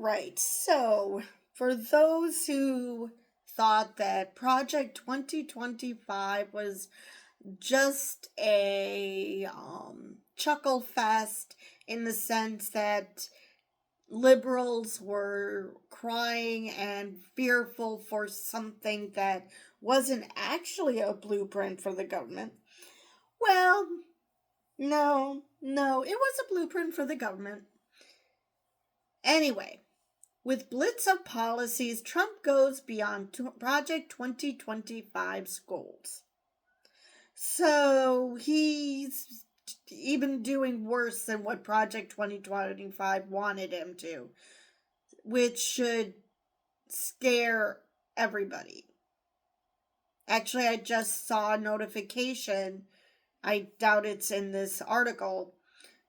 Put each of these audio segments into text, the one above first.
right, so for those who thought that Project 2025 was just a chuckle fest in the sense that liberals were crying and fearful for something that wasn't actually a blueprint for the government. Well, no, it was a blueprint for the government. Anyway, with blitz of policies, Trump goes beyond Project 2025's goals. So he's even doing worse than what Project 2025 wanted him to, which should scare everybody. Actually, I just saw a notification. I doubt it's in this article,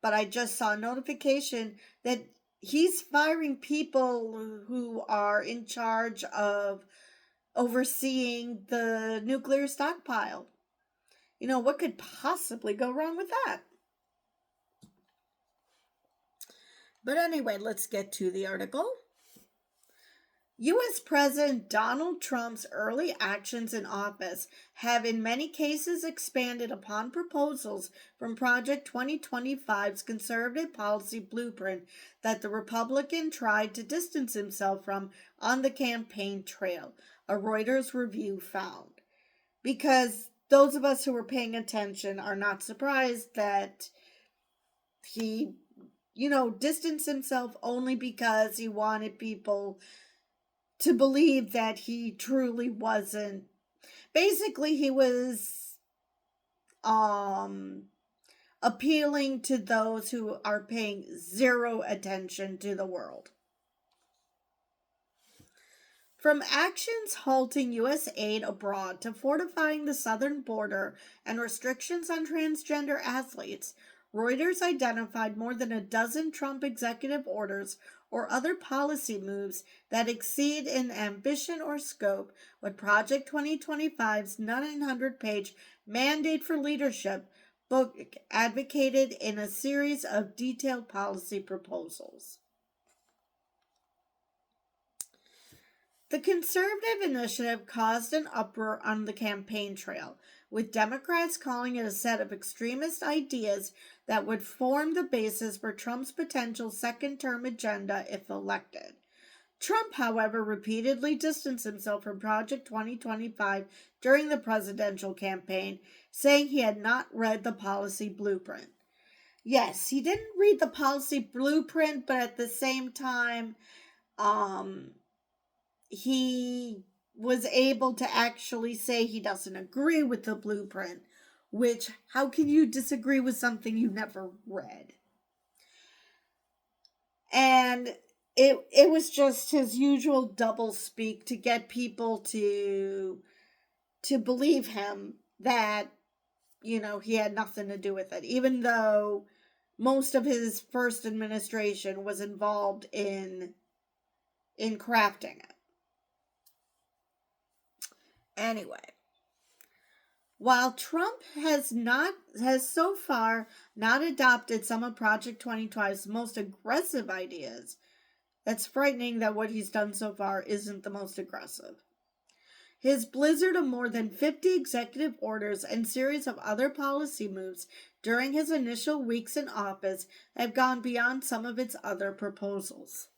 but I just saw a notification that he's firing people who are in charge of overseeing the nuclear stockpile. What could possibly go wrong with that? But anyway, let's get to the article. U.S. President Donald Trump's early actions in office have in many cases expanded upon proposals from Project 2025's conservative policy blueprint that the Republican tried to distance himself from on the campaign trail, a Reuters review found. Because those of us who were paying attention are not surprised that he, distanced himself only because he wanted people to believe that he truly wasn't. Basically, he was appealing to those who are paying zero attention to the world. From actions halting U.S. aid abroad to fortifying the southern border and restrictions on transgender athletes, Reuters identified more than a dozen Trump executive orders or other policy moves that exceed in ambition or scope what Project 2025's 900-page Mandate for Leadership book advocated in a series of detailed policy proposals. The conservative initiative caused an uproar on the campaign trail, with Democrats calling it a set of extremist ideas that would form the basis for Trump's potential second-term agenda if elected. Trump, however, repeatedly distanced himself from Project 2025 during the presidential campaign, saying he had not read the policy blueprint. Yes, he didn't read the policy blueprint, but at the same time, he was able to actually say he doesn't agree with the blueprint, which, how can you disagree with something you never read? And it was just his usual double speak to get people to believe him that, he had nothing to do with it, even though most of his first administration was involved in crafting it. Anyway, while Trump has so far not adopted some of Project 2025's most aggressive ideas, that's frightening that what he's done so far isn't the most aggressive. His blizzard of more than 50 executive orders and series of other policy moves during his initial weeks in office have gone beyond some of its other proposals.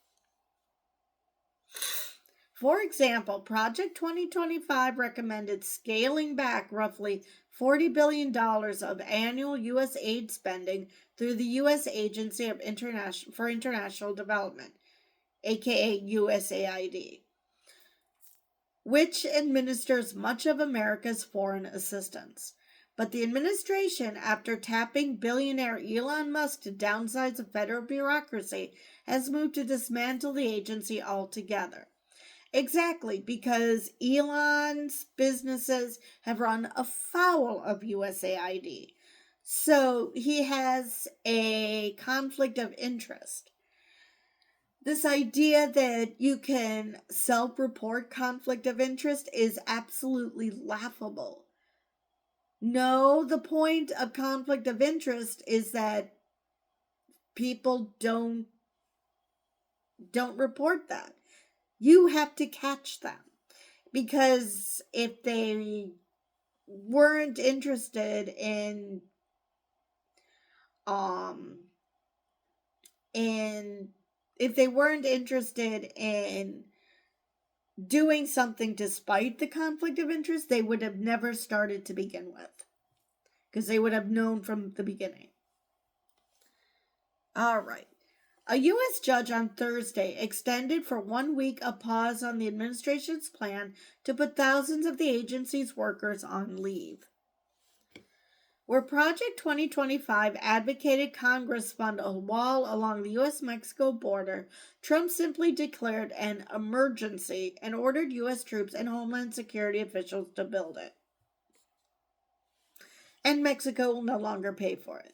For example, Project 2025 recommended scaling back roughly $40 billion of annual U.S. aid spending through the U.S. Agency for International Development, aka USAID, which administers much of America's foreign assistance. But the administration, after tapping billionaire Elon Musk to downsize the federal bureaucracy, has moved to dismantle the agency altogether. Exactly, because Elon's businesses have run afoul of USAID. So he has a conflict of interest. This idea that you can self-report conflict of interest is absolutely laughable. No, the point of conflict of interest is that people don't don't report that. You have to catch them. Because if they weren't interested um in if they weren't interested in doing something despite the conflict of interest, they would have never started to begin with, because they would have known from the beginning. All right. A U.S. judge on Thursday extended for 1 week a pause on the administration's plan to put thousands of the agency's workers on leave. Where Project 2025 advocated Congress fund a wall along the U.S.-Mexico border, Trump simply declared an emergency and ordered U.S. troops and Homeland Security officials to build it. And Mexico will no longer pay for it.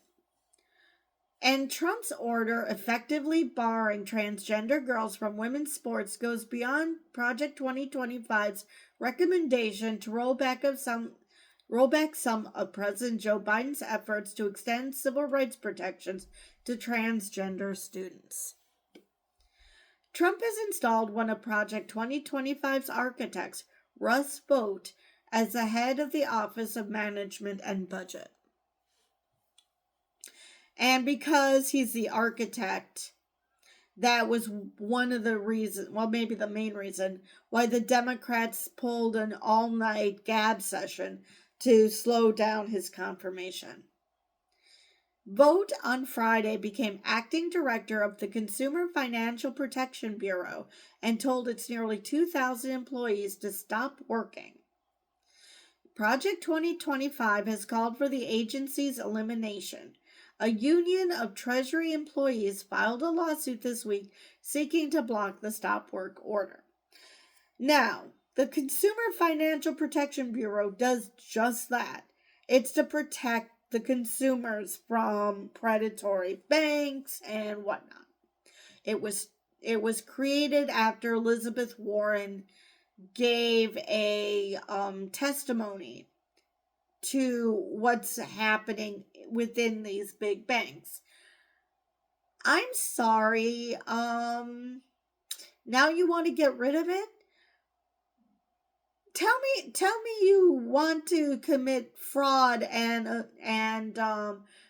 And Trump's order effectively barring transgender girls from women's sports goes beyond Project 2025's recommendation to roll back some of President Joe Biden's efforts to extend civil rights protections to transgender students. Trump has installed one of Project 2025's architects, Russ Vought, as the head of the Office of Management and Budget. And because he's the architect, that was one of the reasons, well, maybe the main reason, why the Democrats pulled an all-night gab session to slow down his confirmation. Vought on Friday became acting director of the Consumer Financial Protection Bureau and told its nearly 2,000 employees to stop working. Project 2025 has called for the agency's elimination. A union of Treasury employees filed a lawsuit this week seeking to block the stop work order. Now, the Consumer Financial Protection Bureau does just that. It's to protect the consumers from predatory banks and whatnot. It was created after Elizabeth Warren gave a testimony to what's happening within these big banks. I'm sorry. Now you want to get rid of it? Tell me you want to commit fraud and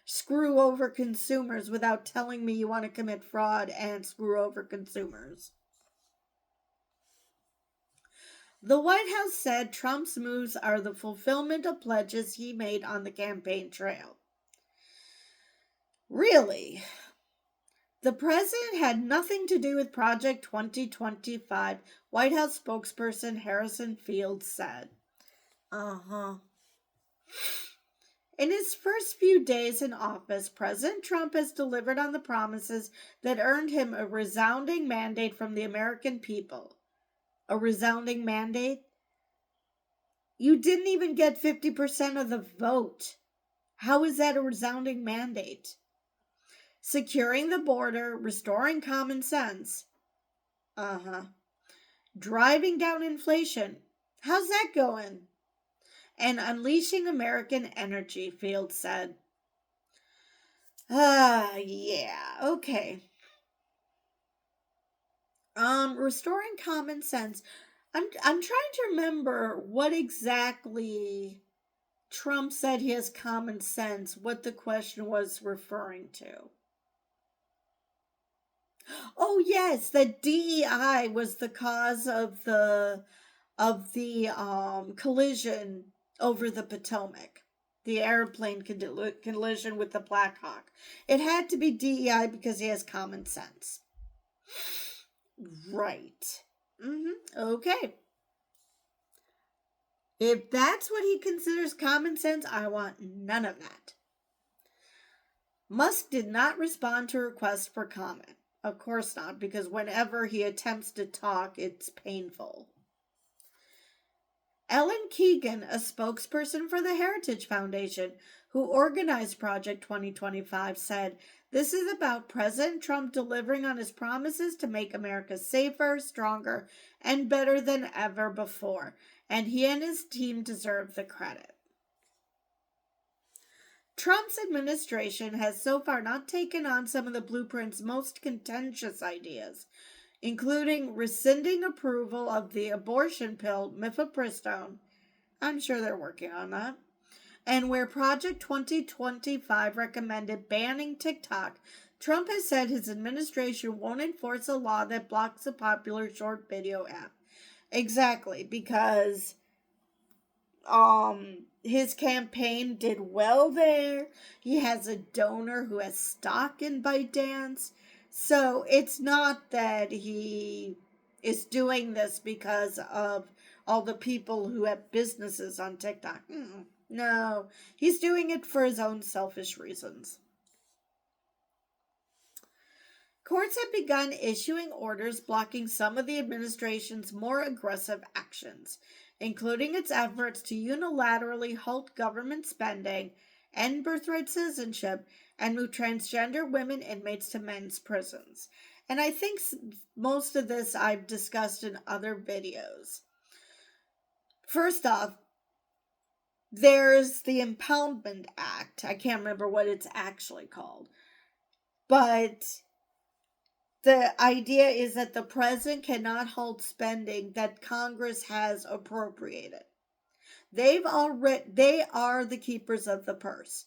screw over consumers without telling me you want to commit fraud and screw over consumers. The White House said Trump's moves are the fulfillment of pledges he made on the campaign trail. Really? The president had nothing to do with Project 2025, White House spokesperson Harrison Fields said. In his first few days in office, President Trump has delivered on the promises that earned him a resounding mandate from the American people. A resounding mandate? You didn't even get 50% of the vote. How is that a resounding mandate? Securing the border, restoring common sense. Driving down inflation. How's that going? And unleashing American energy, Fields said. Yeah, okay. Restoring common sense. I'm trying to remember what exactly Trump said he has common sense, what the question was referring to. Oh yes, that DEI was the cause of the collision over the Potomac, the airplane collision with the Black Hawk. It had to be DEI because he has common sense. Right. Okay. If that's what he considers common sense, I want none of that. Musk did not respond to requests for comment. Of course not, because whenever he attempts to talk, it's painful. Ellen Keegan, a spokesperson for the Heritage Foundation, who organized Project 2025, said, "This is about President Trump delivering on his promises to make America safer, stronger, and better than ever before, and he and his team deserve the credit." Trump's administration has so far not taken on some of the blueprint's most contentious ideas. including rescinding approval of the abortion pill mifepristone. I'm sure they're working on that. And where Project 2025 recommended banning TikTok, Trump has said his administration won't enforce a law that blocks a popular short video app. Exactly, because his campaign did well there. He has a donor who has stock in ByteDance. So it's not that he is doing this because of all the people who have businesses on TikTok. No, he's doing it for his own selfish reasons. Courts have begun issuing orders blocking some of the administration's more aggressive actions, including its efforts to unilaterally halt government spending, end birthright citizenship, and move transgender women inmates to men's prisons. And I think most of this I've discussed in other videos. First off, there's the Impoundment Act. I can't remember what it's actually called. But the idea is that the president cannot halt spending that Congress has appropriated. They are the keepers of the purse.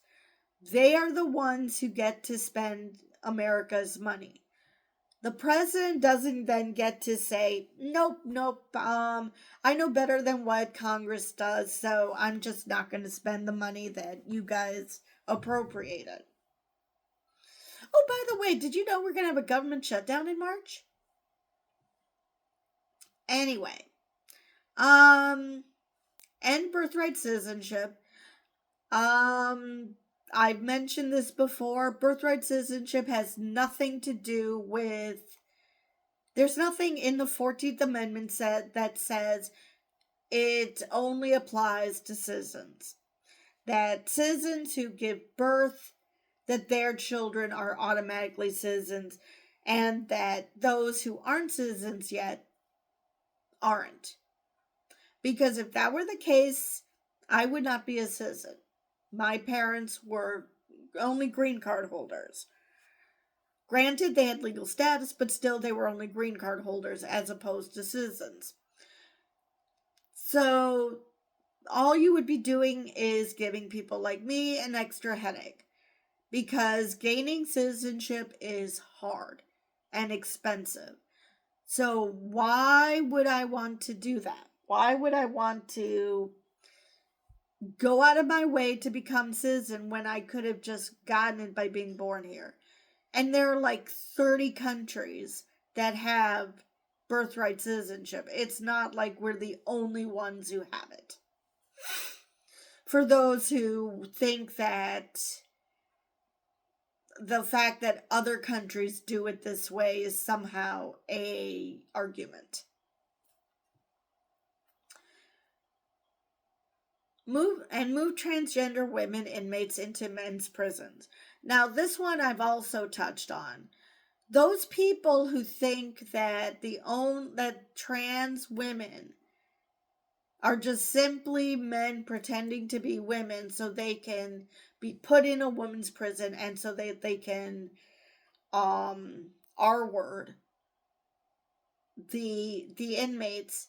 They are the ones who get to spend America's money. The president doesn't then get to say, nope, I know better than what Congress does, so I'm just not going to spend the money that you guys appropriated. Oh, by the way, did you know we're going to have a government shutdown in March? Anyway, end birthright citizenship. I've mentioned this before. Birthright citizenship has nothing to do with. There's nothing in the 14th Amendment that says it only applies to citizens. That citizens who give birth, that their children are automatically citizens, and that those who aren't citizens yet aren't. Because if that were the case, I would not be a citizen. My parents were only green card holders. Granted, they had legal status, but still they were only green card holders as opposed to citizens. So all you would be doing is giving people like me an extra headache, because gaining citizenship is hard and expensive. So why would I want to do that? Why would I want to go out of my way to become citizen when I could have just gotten it by being born here? And there are like 30 countries that have birthright citizenship. It's not like we're the only ones who have it. For those who think that the fact that other countries do it this way is somehow a argument. Move transgender women inmates into men's prisons. Now, this one I've also touched on. Those people who think that that trans women are just simply men pretending to be women so they can be put in a woman's prison and so they can R-word the inmates,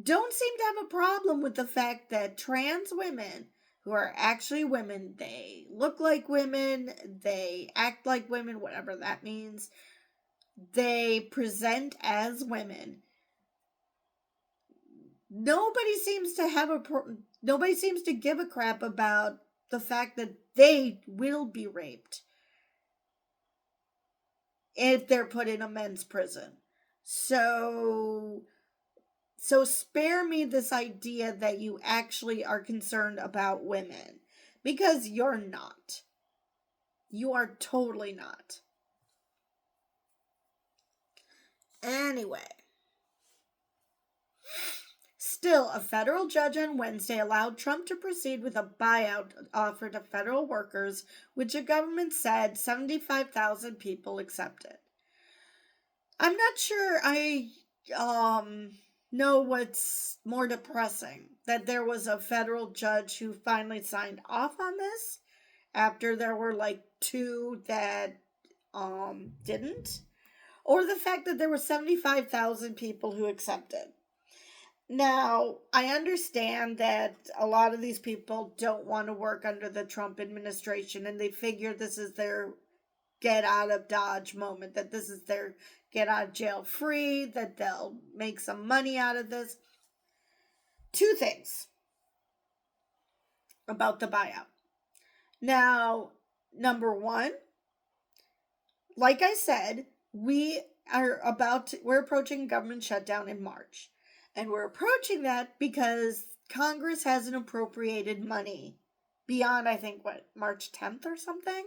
don't seem to have a problem with the fact that trans women who are actually women, they look like women, they act like women, whatever that means, they present as women. Nobody seems to give a crap about the fact that they will be raped if they're put in a men's prison. So spare me this idea that you actually are concerned about women, because you're not. You are totally not. Anyway. Still, a federal judge on Wednesday allowed Trump to proceed with a buyout offer to federal workers, which the government said 75,000 people accepted. I'm not sure I know what's more depressing, that there was a federal judge who finally signed off on this after there were like 2 that didn't, or the fact that there were 75,000 people who accepted. Now, I understand that a lot of these people don't want to work under the Trump administration and they figure this is their get out of Dodge moment, that this is their get out of jail free, that they'll make some money out of this. Two things about the buyout. Now, number one, like I said, we're approaching a government shutdown in March. And we're approaching that because Congress hasn't appropriated money beyond, I think, March 10th or something?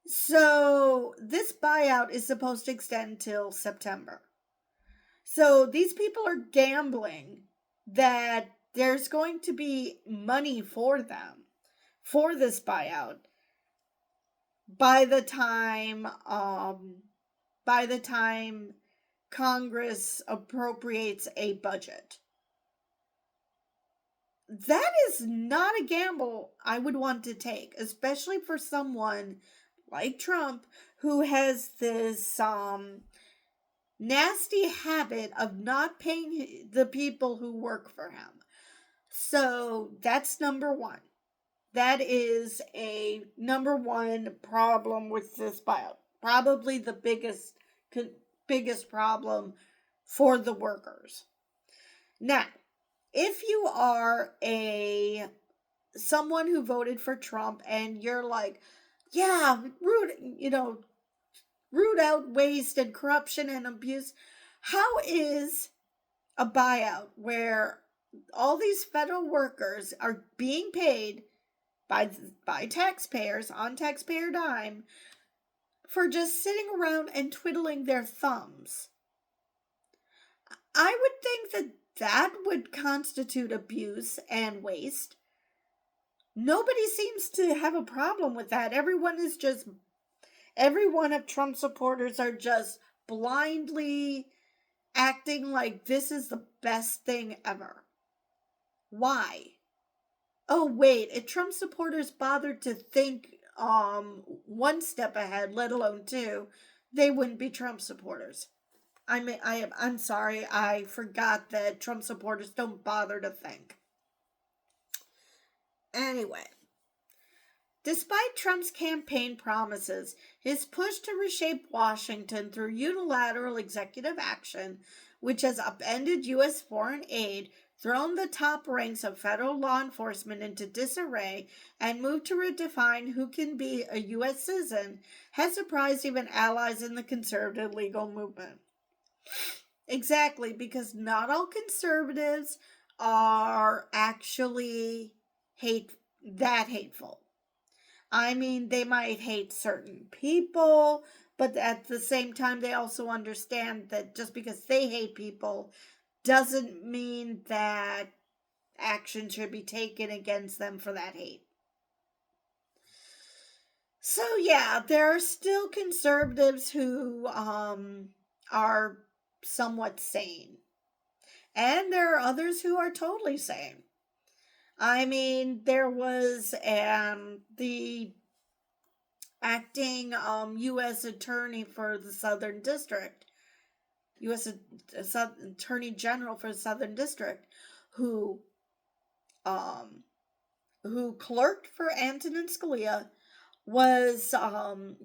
So this buyout is supposed to extend till September. So these people are gambling that there's going to be money for them for this buyout by the time Congress appropriates a budget. That is not a gamble I would want to take, especially for someone like Trump who has this nasty habit of not paying the people who work for him. So that's number one. That is a number one problem with this buyout. Probably the biggest problem for the workers. Now, if you are someone who voted for Trump and you're like, yeah, root out waste and corruption and abuse, how is a buyout where all these federal workers are being paid by taxpayers on taxpayer dime for just sitting around and twiddling their thumbs? I would think that would constitute abuse and waste. Nobody seems to have a problem with that. Every one of Trump's supporters are just blindly acting like this is the best thing ever. Why? Oh, wait, if Trump supporters bothered to think one step ahead, let alone two, they wouldn't be Trump supporters. I'm sorry, I forgot that Trump supporters don't bother to think. Anyway, despite Trump's campaign promises, his push to reshape Washington through unilateral executive action, which has upended U.S. foreign aid, thrown the top ranks of federal law enforcement into disarray, and moved to redefine who can be a U.S. citizen, has surprised even allies in the conservative legal movement. Exactly, because not all conservatives are actually hateful. I mean, they might hate certain people, but at the same time, they also understand that just because they hate people doesn't mean that action should be taken against them for that hate. So yeah, there are still conservatives who are somewhat sane. And there are others who are totally sane. I mean, there was the acting U.S. attorney for the Southern District, U.S. Attorney General for the Southern District, who clerked for Antonin Scalia,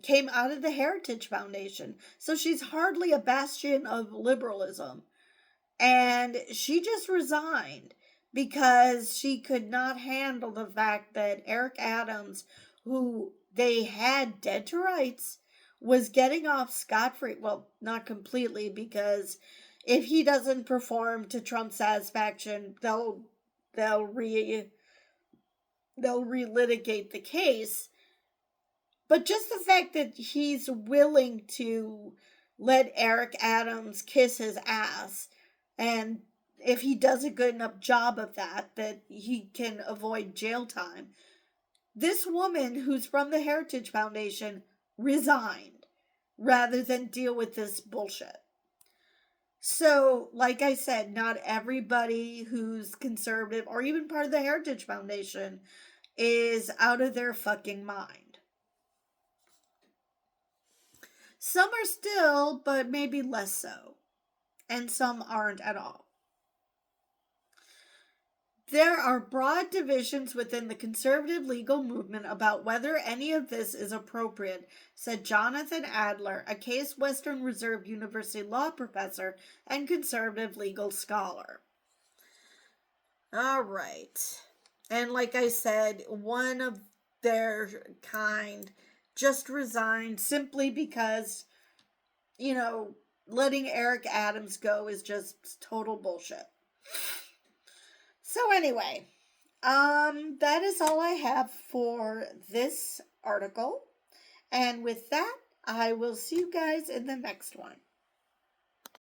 came out of the Heritage Foundation. So she's hardly a bastion of liberalism. And she just resigned because she could not handle the fact that Eric Adams, who they had dead to rights, was getting off scot-free. Well, not completely, because if he doesn't perform to Trump's satisfaction, they'll relitigate the case. But just the fact that he's willing to let Eric Adams kiss his ass, and if he does a good enough job of that he can avoid jail time. This woman, who's from the Heritage Foundation, resigned rather than deal with this bullshit. So, like I said, not everybody who's conservative or even part of the Heritage Foundation is out of their fucking mind. Some are still, but maybe less so. And some aren't at all. There are broad divisions within the conservative legal movement about whether any of this is appropriate, said Jonathan Adler, a Case Western Reserve University law professor and conservative legal scholar. All right. And like I said, one of their kind just resigned simply because, letting Eric Adams go is just total bullshit. So anyway, that is all I have for this article. And with that, I will see you guys in the next one.